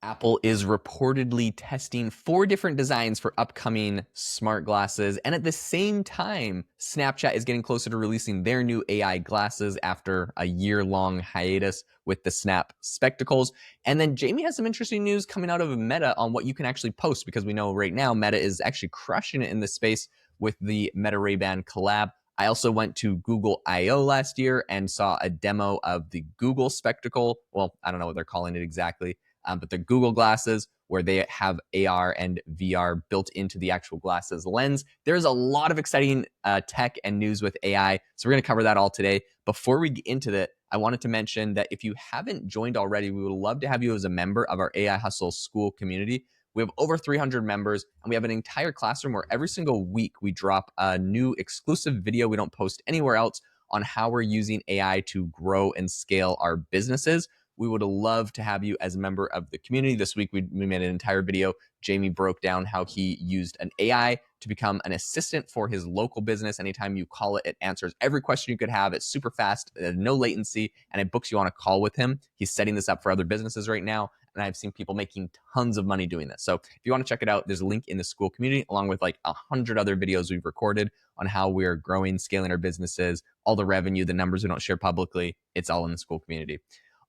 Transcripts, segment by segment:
Apple is reportedly testing 4 different designs for upcoming smart glasses. And at the same time, Snapchat is getting closer to releasing their new AI glasses after a year-long hiatus with the Snap Spectacles. And then Jamie has some interesting news coming out of Meta on what you can actually post, because we know right now Meta is actually crushing it in this space with the Meta Ray-Ban collab. I also went to Google I/O last year and saw a demo of the Google Spectacle. Well, I don't know what they're calling it exactly, but they're Google glasses where they have AR and VR built into the actual glasses lens. There's a lot of exciting tech and news with AI, so we're going to cover that all today. Before we get into that, I wanted to mention that if you haven't joined already, we would love to have you as a member of our AI Hustle School community. We have over 300 members, and we have an entire classroom where every single week we drop a new exclusive video we don't post anywhere else on how we're using AI to grow and scale our businesses. We would love to have you as a member of the community. This week, we made an entire video. Jamie broke down how he used an AI to become an assistant for his local business. Anytime you call it, it answers every question you could have. It's super fast, no latency, and it books you on a call with him. He's setting this up for other businesses right now, and I've seen people making tons of money doing this. So if you want to check it out, there's a link in the school community, along with like 100 other videos we've recorded on how we're growing, scaling our businesses, all the revenue, the numbers we don't share publicly. It's all in the school community.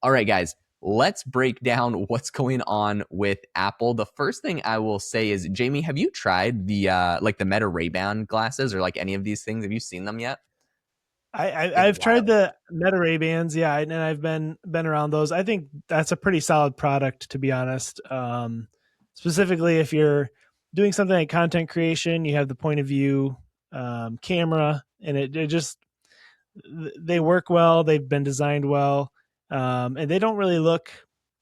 All right, guys, let's break down what's going on with Apple. The first thing I will say is, Jamie, have you tried the the Meta Ray-Ban glasses or like any of these things? Have you seen them yet? I've tried the Meta Ray Bans, yeah, and I've been around those. I think that's a pretty solid product, to be honest. Specifically, if you're doing something like content creation, you have the point of view camera, and it just they work well. They've been designed well, and they don't really look.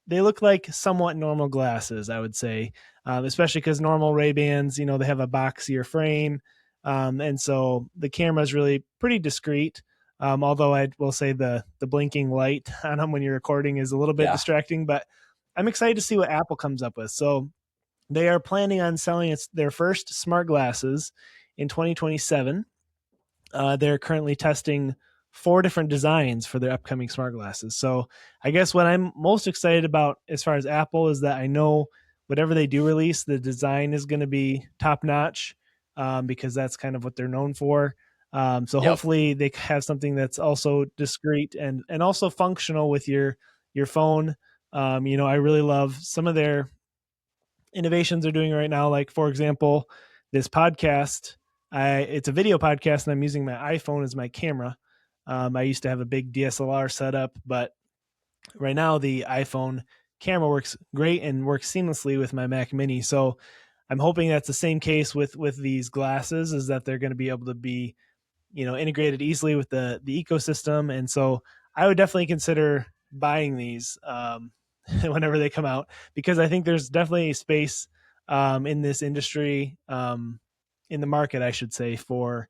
They look like somewhat normal glasses, I would say, especially because normal Ray Bans, they have a boxier frame. And so the camera is really pretty discreet. Although I will say the blinking light on them when you're recording is a little bit distracting, but I'm excited to see what Apple comes up with. So they are planning on selling their first smart glasses in 2027. They're currently testing 4 different designs for their upcoming smart glasses. So I guess what I'm most excited about as far as Apple is that I know whatever they do release, the design is going to be top notch. Because that's kind of what they're known for. Hopefully they have something that's also discreet and also functional with your phone. I really love some of their innovations they're doing right now. Like, for example, this podcast, it's a video podcast and I'm using my iPhone as my camera. I used to have a big DSLR setup, but right now the iPhone camera works great and works seamlessly with my Mac Mini. So I'm hoping that's the same case with these glasses, is that they're going to be able to be, integrated easily with the ecosystem. And so I would definitely consider buying these whenever they come out, because I think there's definitely a space in this industry, in the market, I should say, for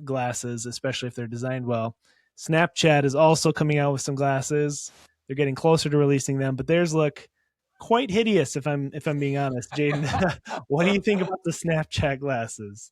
glasses, especially if they're designed well. Snapchat is also coming out with some glasses. They're getting closer to releasing them, but theirs look quite hideous, if I'm being honest. Jaden, what do you think about the Snapchat glasses?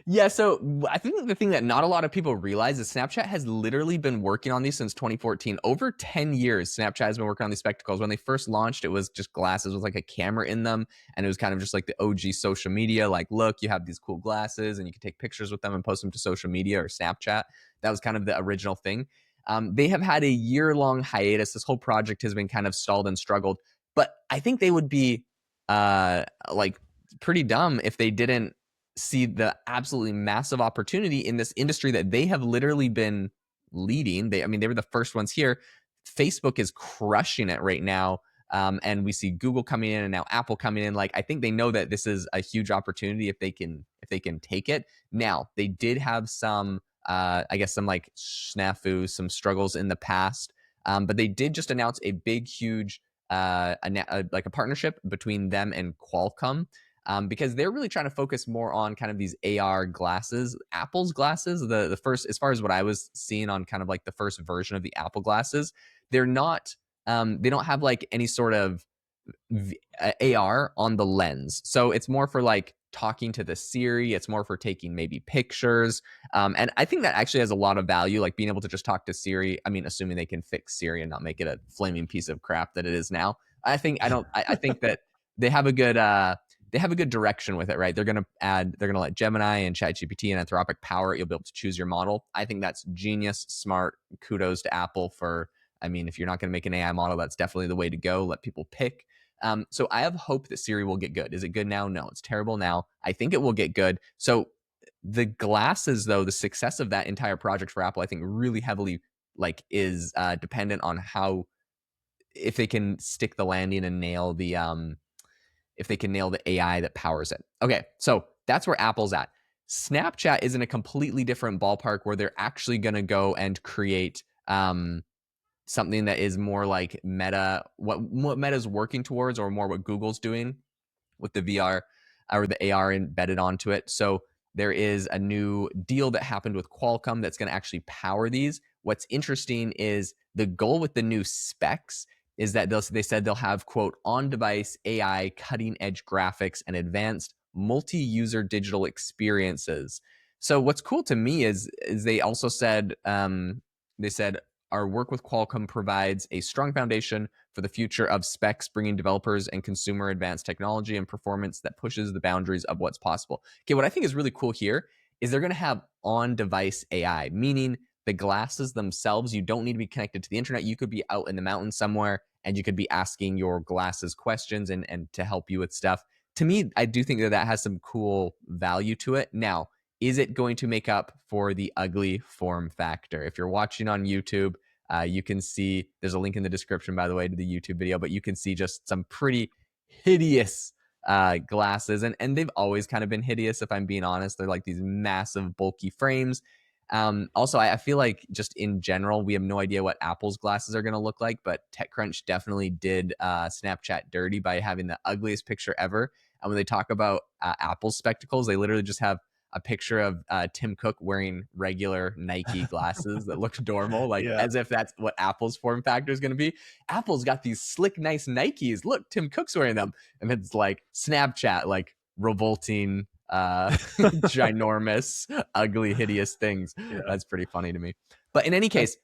Yeah, so I think the thing that not a lot of people realize is Snapchat has literally been working on these since 2014. Over 10 years, Snapchat has been working on these spectacles. When they first launched, it was just glasses with like a camera in them, and it was kind of just like the OG social media. Like, look, you have these cool glasses, and you can take pictures with them and post them to social media or Snapchat. That was kind of the original thing. They have had a year-long hiatus. This whole project has been kind of stalled and struggled. But I think they would be like pretty dumb if they didn't see the absolutely massive opportunity in this industry that they have literally been leading. They were the first ones here. Facebook is crushing it right now. And we see Google coming in and now Apple coming in. Like, I think they know that this is a huge opportunity if they can take it. Now, they did have some some like snafu, some struggles in the past. But they did just announce a big, huge like a partnership between them and Qualcomm, because they're really trying to focus more on kind of these AR glasses. Apple's glasses, the first, as far as what I was seeing on kind of like the first version of the Apple glasses, they're not, they don't have like any sort of AR on the lens. So it's more for like talking to the Siri. It's more for taking maybe pictures. And I think that actually has a lot of value, like being able to just talk to Siri. I mean, assuming they can fix Siri and not make it a flaming piece of crap that it is now. I think that they have a good they have a good direction with it, right? They're gonna let Gemini and ChatGPT and Anthropic power it. You'll be able to choose your model. I think that's genius, smart. Kudos to Apple for, I mean, if you're not gonna make an AI model, that's definitely the way to go. Let people pick. So I have hope that Siri will get good. Is it good now? No, it's terrible now. I think it will get good. So the glasses, though, the success of that entire project for Apple, I think really heavily is dependent on how, if they can stick the landing and nail the if they can nail the AI that powers it. Okay, so that's where Apple's at. Snapchat is in a completely different ballpark where they're actually going to go and create something that is more like Meta, what Meta's working towards, or more what Google's doing with the VR or the AR embedded onto it. So there is a new deal that happened with Qualcomm that's going to actually power these. What's interesting is the goal with the new specs is that they said they'll have, quote, on-device AI, cutting-edge graphics, and advanced multi-user digital experiences. So what's cool to me is they also said, they said, our work with Qualcomm provides a strong foundation for the future of specs, bringing developers and consumer advanced technology and performance that pushes the boundaries of what's possible. Okay, what I think is really cool here is they're going to have on-device AI, meaning the glasses themselves, you don't need to be connected to the internet. You could be out in the mountains somewhere and you could be asking your glasses questions and to help you with stuff. To me, I do think that has some cool value to it. Now, is it going to make up for the ugly form factor? If you're watching on YouTube, you can see, there's a link in the description, by the way, to the YouTube video, but you can see just some pretty hideous glasses. And they've always kind of been hideous, if I'm being honest. They're like these massive, bulky frames. Also, I feel like just in general, we have no idea what Apple's glasses are going to look like, but TechCrunch definitely did Snapchat dirty by having the ugliest picture ever. And when they talk about Apple's spectacles, they literally just have a picture of Tim Cook wearing regular Nike glasses that look normal, like as if that's what Apple's form factor is going to be. Apple's got these slick, nice Nikes. Look, Tim Cook's wearing them. And it's like Snapchat, like revolting, ginormous, ugly, hideous things. That's pretty funny to me. But in any case,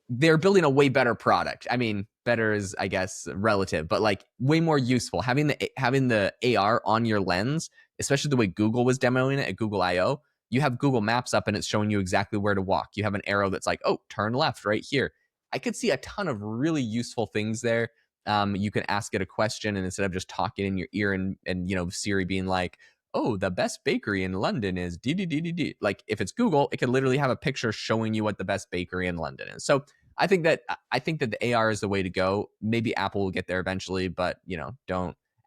they're building a way better product. I mean, better is, I guess, relative, but like way more useful. Having the AR on your lens, especially the way Google was demoing it at Google I/O, you have Google Maps up and it's showing you exactly where to walk. You have an arrow that's like, oh, turn left right here. I could see a ton of really useful things there. You can ask it a question, and instead of just talking in your ear and Siri being like, oh, the best bakery in London is d. Like if it's Google, it could literally have a picture showing you what the best bakery in London is. So I think that the AR is the way to go. Maybe Apple will get there eventually, but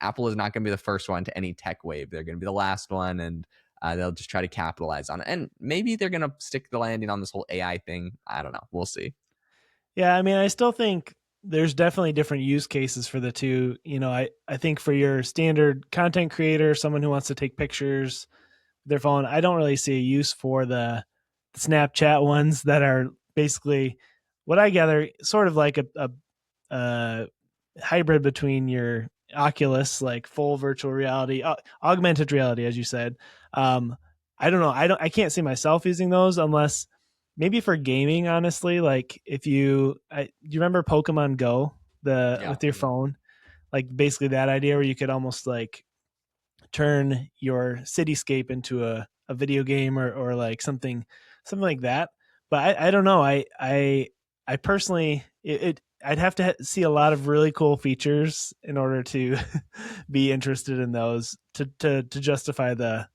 Apple is not going to be the first one to any tech wave. They're going to be the last one, and they'll just try to capitalize on it. And maybe they're going to stick the landing on this whole AI thing. I don't know. We'll see. Yeah, I mean, I still think there's definitely different use cases for the two. I think for your standard content creator, someone who wants to take pictures with their phone, I don't really see a use for the Snapchat ones that are basically, what I gather, sort of like a hybrid between your Oculus, like full virtual reality, augmented reality, as you said. I don't know. I can't see myself using those unless maybe for gaming, honestly. Like if do you remember Pokemon Go, with your phone? Like basically that idea where you could almost like turn your cityscape into a video game or like something like that. But I don't know. I personally, I'd have to see a lot of really cool features in order to be interested in those to justify the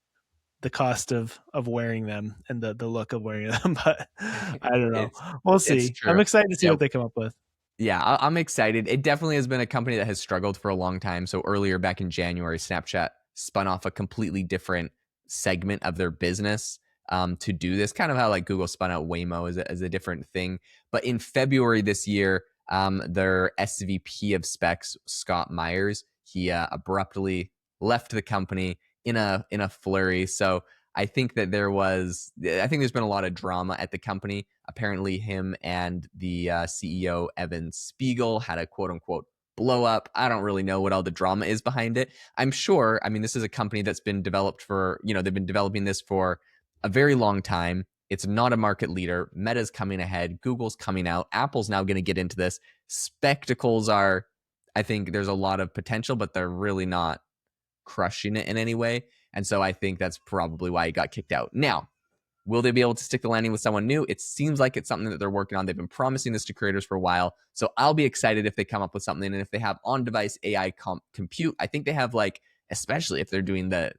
cost of wearing them and the look of wearing them. But I don't know. We'll see. I'm excited to see what they come up with. Yeah, I'm excited. It definitely has been a company that has struggled for a long time. So earlier back in January, Snapchat spun off a completely different segment of their business to do this. Kind of how like Google spun out Waymo as a different thing. But in February this year, their SVP of specs, Scott Myers, he abruptly left the company in a flurry. So I think there's been a lot of drama at the company. Apparently him and the CEO, Evan Spiegel, had a quote unquote blow up. I don't really know what all the drama is behind it. I'm sure, I mean, this is a company that's been developed for, they've been developing this for a very long time. It's not a market leader. Meta's coming ahead. Google's coming out. Apple's now going to get into this. Spectacles are I think there's a lot of potential, but they're really not crushing it in any way. And so I think that's probably why he got kicked out. Now, will they be able to stick the landing with someone new? It seems like it's something that they're working on. They've been promising this to creators for a while. So I'll be excited if they come up with something. And if they have on-device AI compute, I think they have like, especially if they're doing the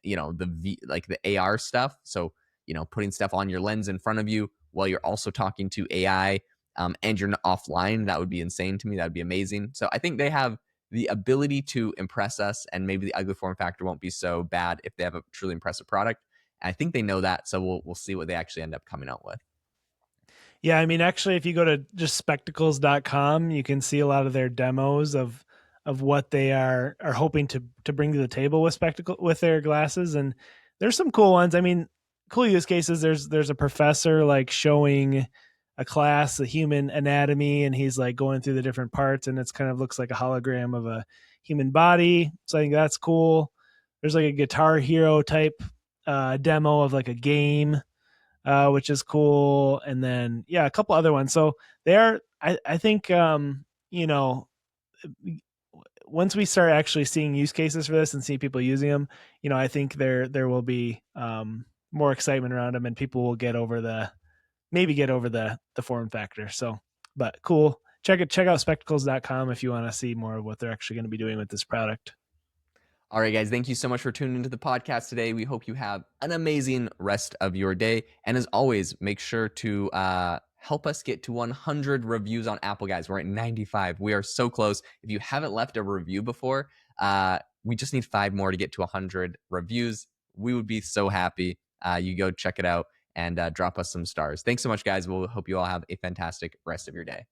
the AR stuff. So, putting stuff on your lens in front of you while you're also talking to AI, and you're offline. That would be insane to me. That would be amazing. So I think they have the ability to impress us, and maybe the ugly form factor won't be so bad if they have a truly impressive product. And I think they know that, so we'll see what they actually end up coming out with. Yeah, I mean, actually, if you go to just spectacles.com, you can see a lot of their demos of what they are hoping to bring to the table with their glasses, and there's some cool ones. I mean, cool use cases. There's a professor like showing a class the human anatomy, and he's like going through the different parts, and it's kind of looks like a hologram of a human body. So I think that's cool. There's like a Guitar Hero type demo of like a game, which is cool. And then, yeah, a couple other ones. So I think, once we start actually seeing use cases for this and see people using them, I think there will be more excitement around them, and people will get over the form factor. So, but cool. Check out spectacles.com if you want to see more of what they're actually going to be doing with this product. All right, guys, thank you so much for tuning into the podcast today. We hope you have an amazing rest of your day. And as always, make sure to help us get to 100 reviews on Apple, guys. We're at 95. We are so close. If you haven't left a review before, we just need 5 more to get to 100 reviews. We would be so happy. You go check it out and drop us some stars. Thanks so much, guys. We'll hope you all have a fantastic rest of your day.